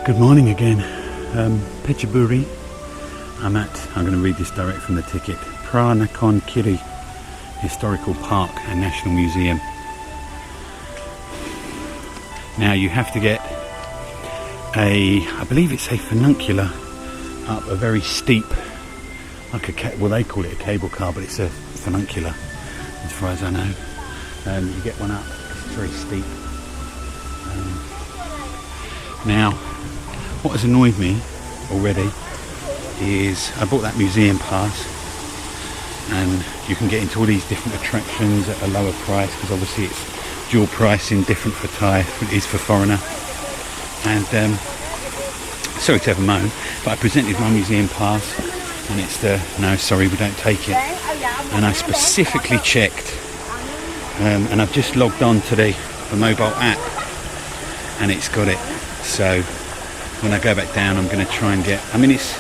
Good morning again. Phetchaburi. I'm going to read this direct from the ticket. Phra Nakhon Khiri Historical Park and National Museum. Now you have to get I believe it's a funicular up a very steep, like well they call it a cable car, but it's a funicular as far as I know. You get one up, it's very steep. Now, what has annoyed me already is I bought that museum pass, and you can get into all these different attractions at a lower price, because obviously it's dual pricing, different for Thai, it is for foreigner. And sorry to have a moan, but I presented my museum pass and it's no, sorry, we don't take it. And I specifically checked, and I've just logged on to the mobile app and it's got it. So when I go back down, I'm going to try and get, I mean it's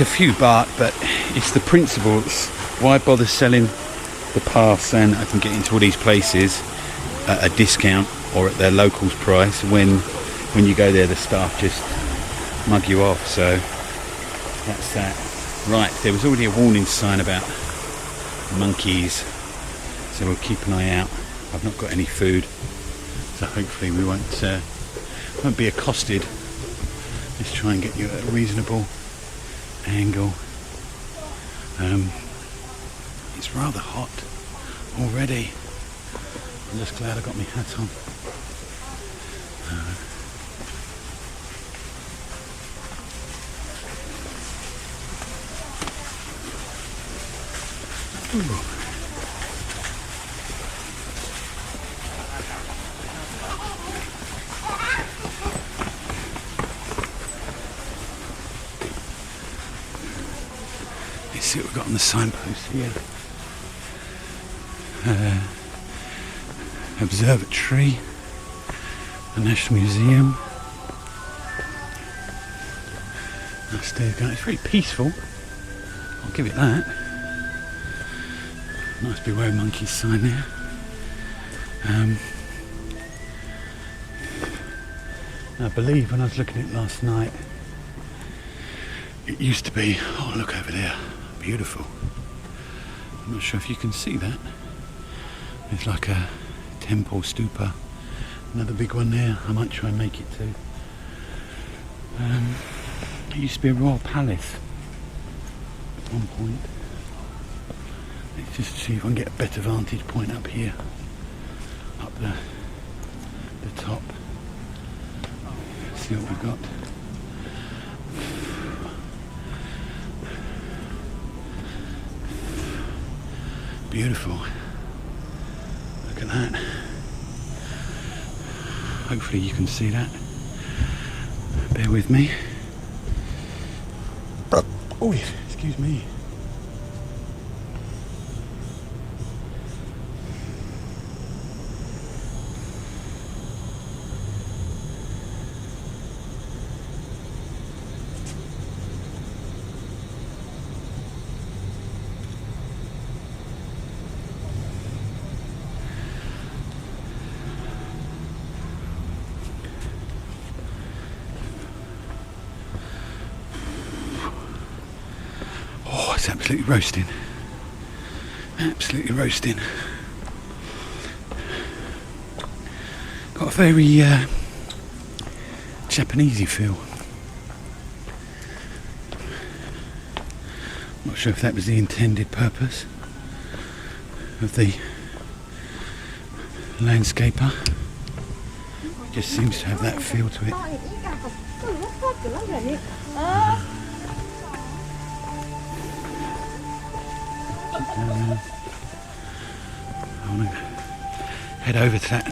a few baht, but it's the principle. It's why bother selling the pass, and I can get into all these places at a discount or at their locals price when you go there the staff just mug you off. So that's that. Right, there was already a warning sign about monkeys, so we'll keep an eye out. I've not got any food, so hopefully we won't be accosted. Let's try and get you at a reasonable angle. It's rather hot already. I'm just glad I got my hat on. Let's see what we've got on the signpost here. Observatory, the National Museum. Upstairs, it's very peaceful, I'll give it that. Nice beware of monkeys sign there. I believe when I was looking at it last night, it used to be, oh look over there, beautiful. I'm not sure if you can see that. It's like a temple stupa, another big one there. I might try and make it too. It used to be a royal palace at one point. Let's just see if I can get a better vantage point up here, up the top. Let's see what we've got. Beautiful. Look at that. Hopefully you can see that. Bear with me. Oh, excuse me. It's absolutely roasting. Absolutely roasting. Got a very Japanesey feel. Not sure if that was the intended purpose of the landscaper. It just seems to have that feel to it. I want to head over to that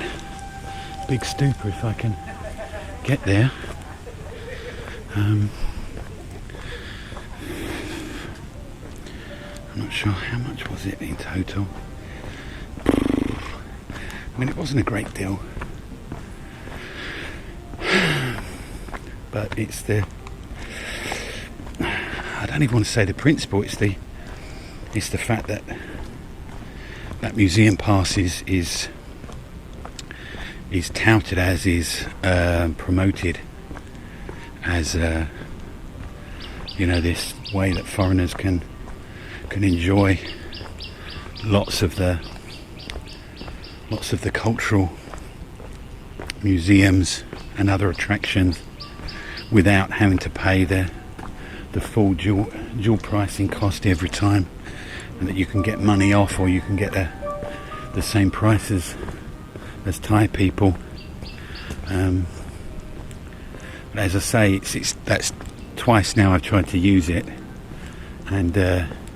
big stupa if I can get there. I'm not sure how much was it in total. I mean, it wasn't a great deal, but it's the, I don't even want to say the principle, it's the fact that that museum pass is is touted as, is promoted as this way that foreigners can enjoy lots of the cultural museums and other attractions without having to pay the full dual pricing cost every time, and that you can get money off, or you can get the same prices as Thai people. But as I say, that's twice now I've tried to use it, and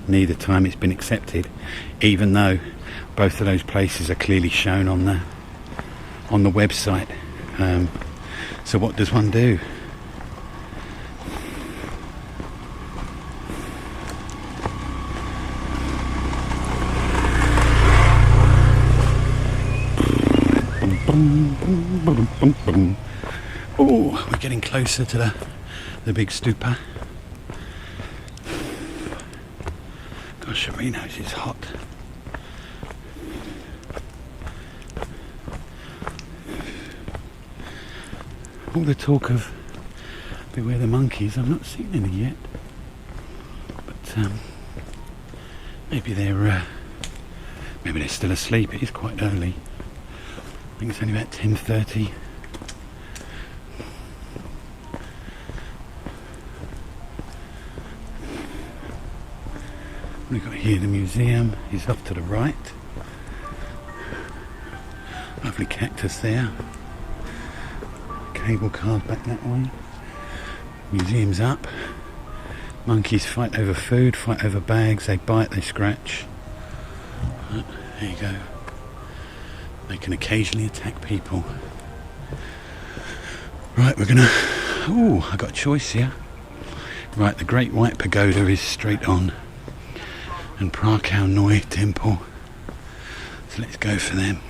neither time it's been accepted, even though both of those places are clearly shown on the website. So what does one do? Oh, we're getting closer to the big stupa. Gosh, Arinos is hot. All the talk of beware the monkeys, I've not seen any yet. But maybe they're still asleep. It is quite early. I think it's only about 10:30. We've got here the museum is off to the right. Lovely cactus there. Cable cars back that way. Museum's up. Monkeys fight over food, fight over bags, they bite, they scratch. There you go. They can occasionally attack people. Right, we're gonna... Ooh, I got a choice here. Right, the Great White Pagoda is straight on. And Phra Kaeo Temple. So let's go for them.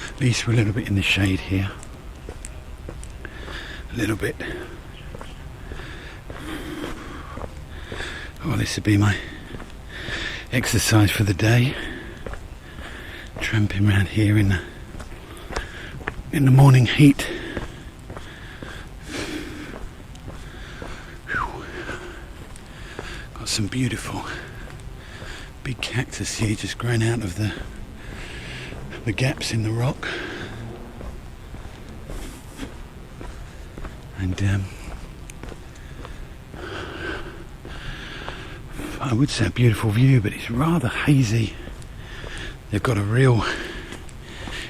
At least we're a little bit in the shade here. A little bit. Oh, this would be my exercise for the day. Tramping around here in the morning heat. Got some beautiful big cactus here just growing out of the gaps in the rock. And I would say a beautiful view, but it's rather hazy. They've got a real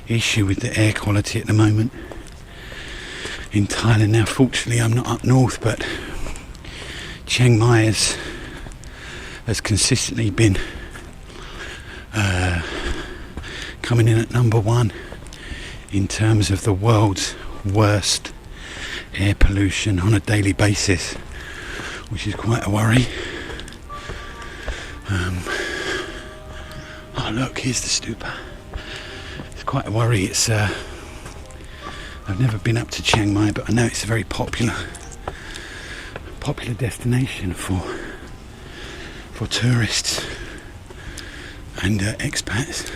issue with the air quality at the moment in Thailand. Now, fortunately, I'm not up north, but Chiang Mai has consistently been coming in at number one in terms of the world's worst air pollution on a daily basis, which is quite a worry. Oh look, here's the stupa. It's quite a worry. It's I've never been up to Chiang Mai, but I know it's a very popular destination for tourists and expats,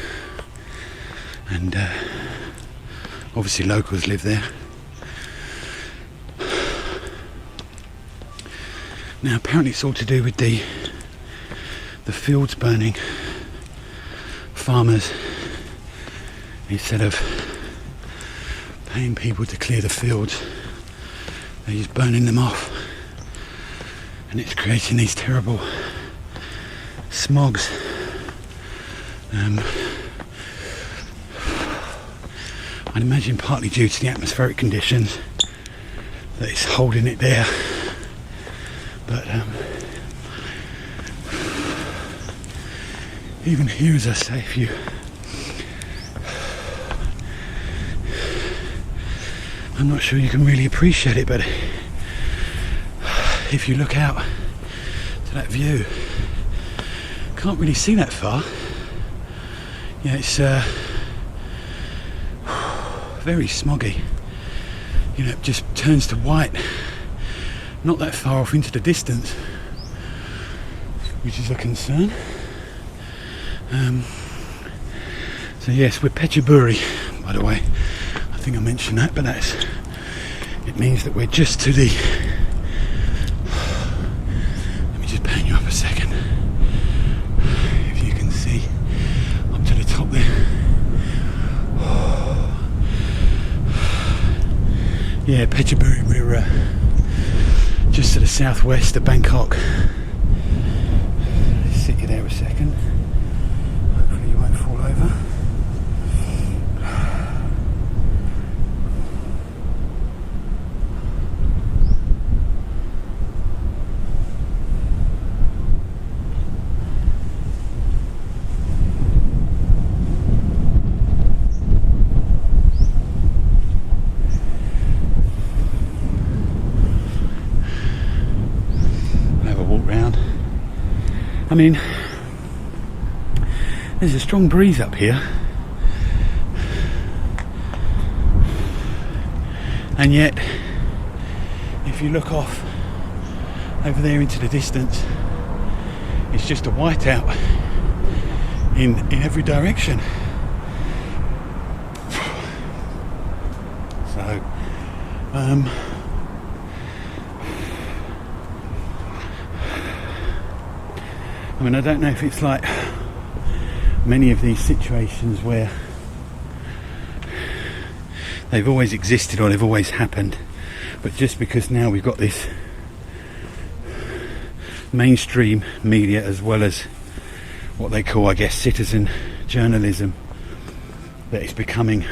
and obviously locals live there. Now apparently it's all to do with the fields burning. Farmers, instead of paying people to clear the fields, they're just burning them off, and it's creating these terrible smogs. I'd imagine partly due to the atmospheric conditions that it's holding it there, but even here, as I say, I'm not sure you can really appreciate it, but if you look out to that view, can't really see that far. Yeah, it's very smoggy. You know, it just turns to white not that far off into the distance, which is a concern. So So yes, we're Phetchaburi, by the way. I think I mentioned that, but it means that we're just to the... Let me just pan you up a second. If you can see up to the top there. Yeah, Phetchaburi, we're just to the southwest of Bangkok. Sit you there a second. Hopefully you won't fall over. I mean, there's a strong breeze up here, and yet if you look off over there into the distance, it's just a whiteout in every direction. So I mean, I don't know if it's like many of these situations where they've always existed or they've always happened, but just because now we've got this mainstream media as well as what they call, I guess, citizen journalism, that it's becoming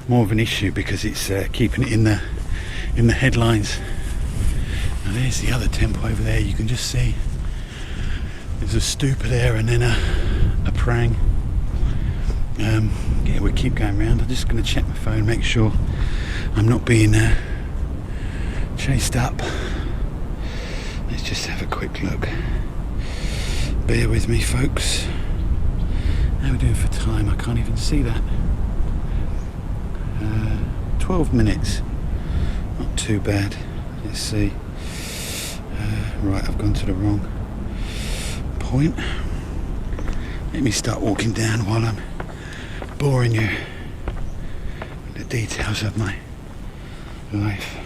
more of an issue because it's keeping it in the headlines. Now there's the other temple over there, you can just see. There's a stupa there and then a prang. Yeah, we'll keep going around. I'm just going to check my phone, make sure I'm not being chased up. Let's just have a quick look. Bear with me, folks. How are we doing for time? I can't even see that. 12 minutes. Not too bad. Let's see. Right, I've gone to the wrong point. Let me start walking down while I'm boring you with the details of my life.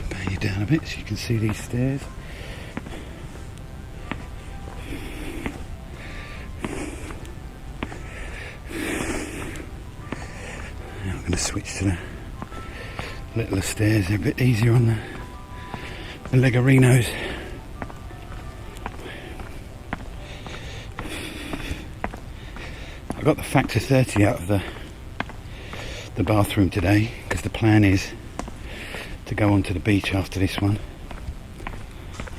Bang you down a bit so you can see these stairs. Switch to the littler stairs, they're a bit easier on the legarinos. I got the factor 30 out of the bathroom today because the plan is to go onto the beach after this one,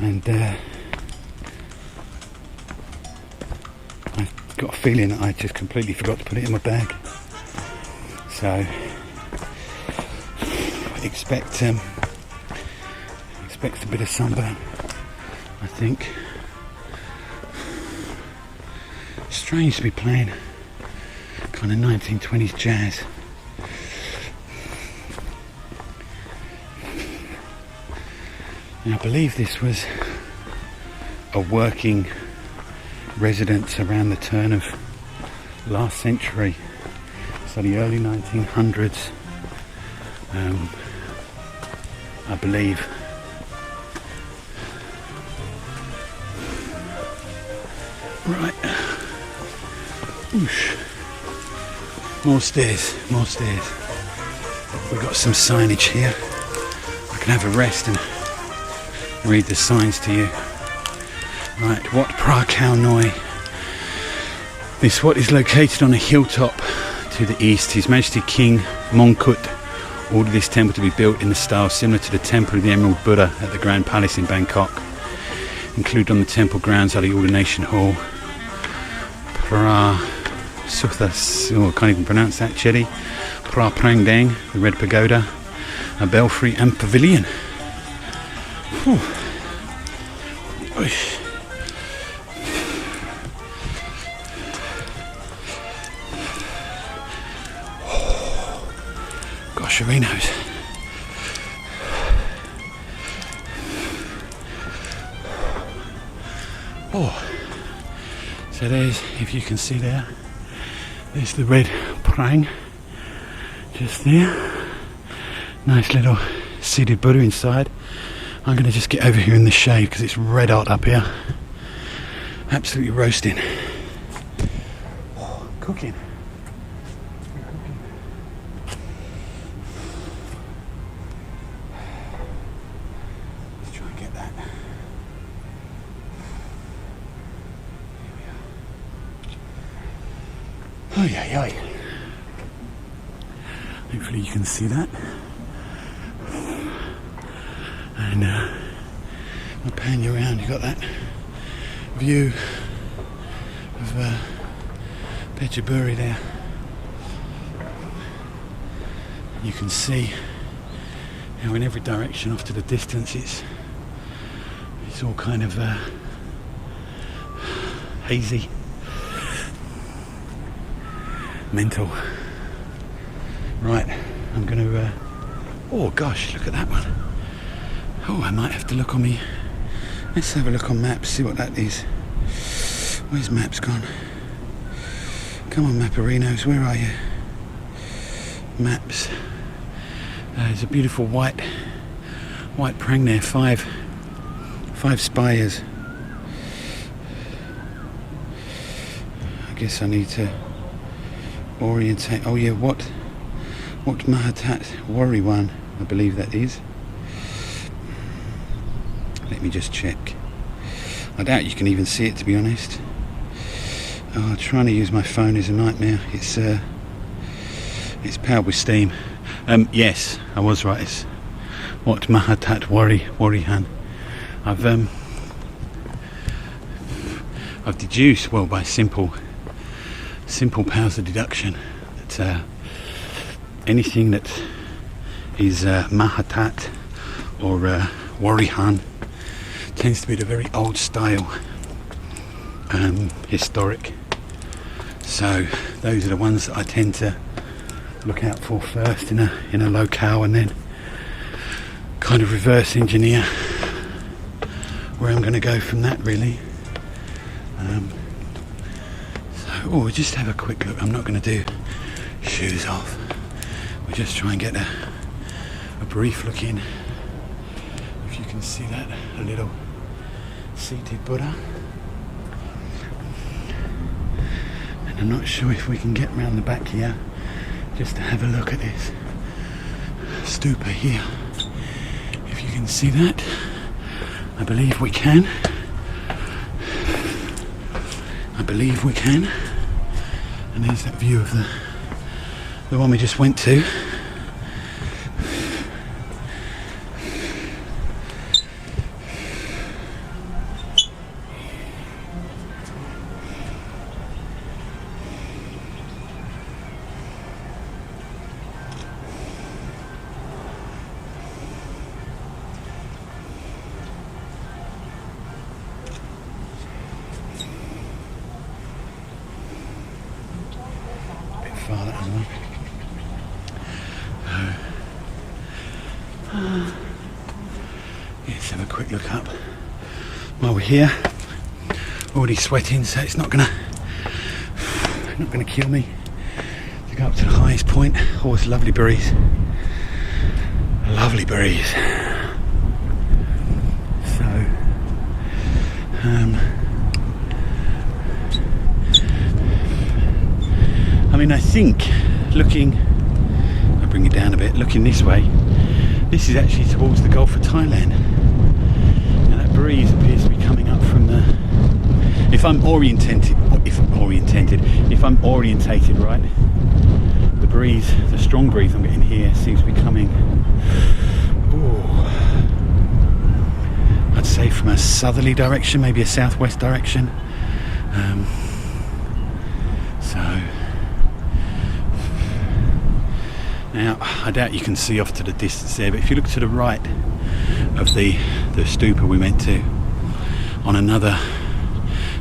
and I've got a feeling that I just completely forgot to put it in my bag. So expect a bit of sunburn, I think. Strange to be playing kind of 1920s jazz. And I believe this was a working residence around the turn of last century. So the early 1900s, I believe. Right. Oosh. More stairs, more stairs. We've got some signage here. I can have a rest and read the signs to you. Right, Wat Phra Kaeo. This Wat is located on a hilltop to the east. His Majesty King Mongkut ordered this temple to be built in the style similar to the Temple of the Emerald Buddha at the Grand Palace in Bangkok. Included on the temple grounds are the Ordination Hall, Phra I can't even pronounce that, chedi, Phra Prangdang, the Red Pagoda, a belfry and pavilion. Whew. Gosherinos. So there's, if you can see there's the red prang just there. Nice little seated Buddha inside. I'm going to just get over here in the shade because it's red hot up here. Absolutely roasting. Oh, cooking. Let's try and get that. Here we are. Oh yeah. Hopefully you can see that. And I'll pan you around. You got that view of Phetchaburi there. You can see how in every direction off to the distance it's all kind of hazy, mental. Right, I'm going to oh gosh, look at that one. Oh, I might have to look on me. Let's have a look on maps, see what that is. Where's maps gone? Come on, Maparinos, where are you? Maps. There's a beautiful white prang there, five spires. I guess I need to orientate. Oh yeah, what Mahatat Wari one, I believe that is. Let me just check. I doubt you can even see it, to be honest. Oh, trying to use my phone is a nightmare. It's powered with steam. Yes, I was right. It's Wat Mahatat Warihan. I've deduced, well, by simple powers of deduction, that anything that is Mahatat or Warihan tends to be the very old style, historic. So those are the ones that I tend to look out for first in a locale, and then kind of reverse engineer where I'm going to go from that, really. So we'll just have a quick look. I'm not going to do shoes off. We'll just try and get a brief look in. If you can see that, a little seated Buddha. And I'm not sure if we can get round the back here just to have a look at this stupa here. If you can see that, I believe we can. And there's that view of the one we just went to. Far that way. Let's have a quick look up while we're here. Already sweating, so it's not gonna kill me to go up to the highest point. Oh, it's a lovely breeze. Lovely breeze. So I mean, I think I'll bring it down a bit, looking this way, this is actually towards the Gulf of Thailand. And that breeze appears to be coming up from if I'm orientated right, the strong breeze I'm getting here seems to be coming, I'd say from a southerly direction, maybe a southwest direction. Now, I doubt you can see off to the distance there, but if you look to the right of the stupa we went to, on another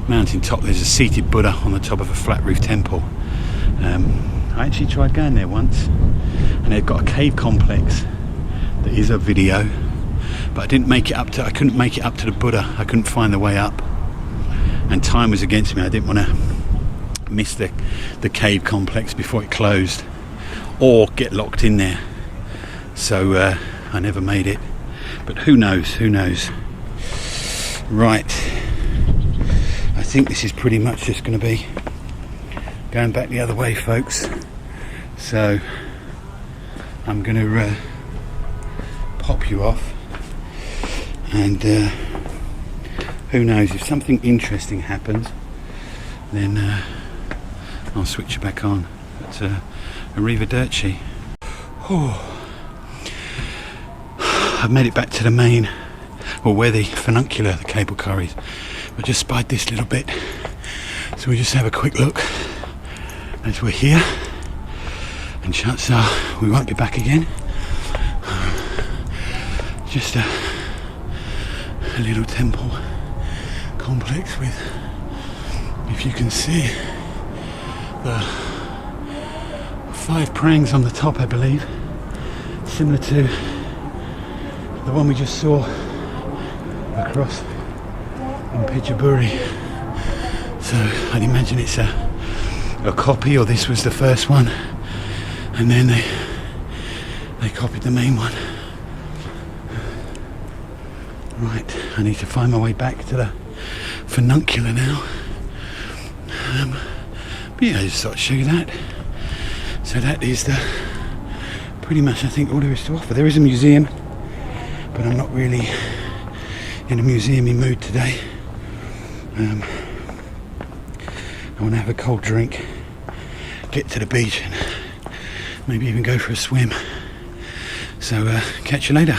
mountain top, there's a seated Buddha on the top of a flat roof temple. I actually tried going there once, and they've got a cave complex that is a video, but I couldn't make it up to the Buddha. I couldn't find the way up. and time was against me. I didn't want to miss the cave complex before it closed or get locked in there, so I never made it, but who knows. Right, I think this is pretty much just going to be going back the other way, folks, so I'm going to pop you off, and who knows, if something interesting happens, then I'll switch you back on. But arrivederci. I've made it back to the main, or where the funicular, the cable car is. I just spied this little bit, so we'll just have a quick look as we're here, and chances are we won't be back again. Just a little temple complex with, if you can see, the 5 prangs on the top, I believe, similar to the one we just saw across in Phetchaburi. So I'd imagine it's a copy, or this was the first one, and then they copied the main one. Right, I need to find my way back to the funicular now. But yeah, I just thought I'd show you that. So that is pretty much, I think, all there is to offer. There is a museum, but I'm not really in a museum-y mood today. I want to have a cold drink, get to the beach, and maybe even go for a swim. So catch you later.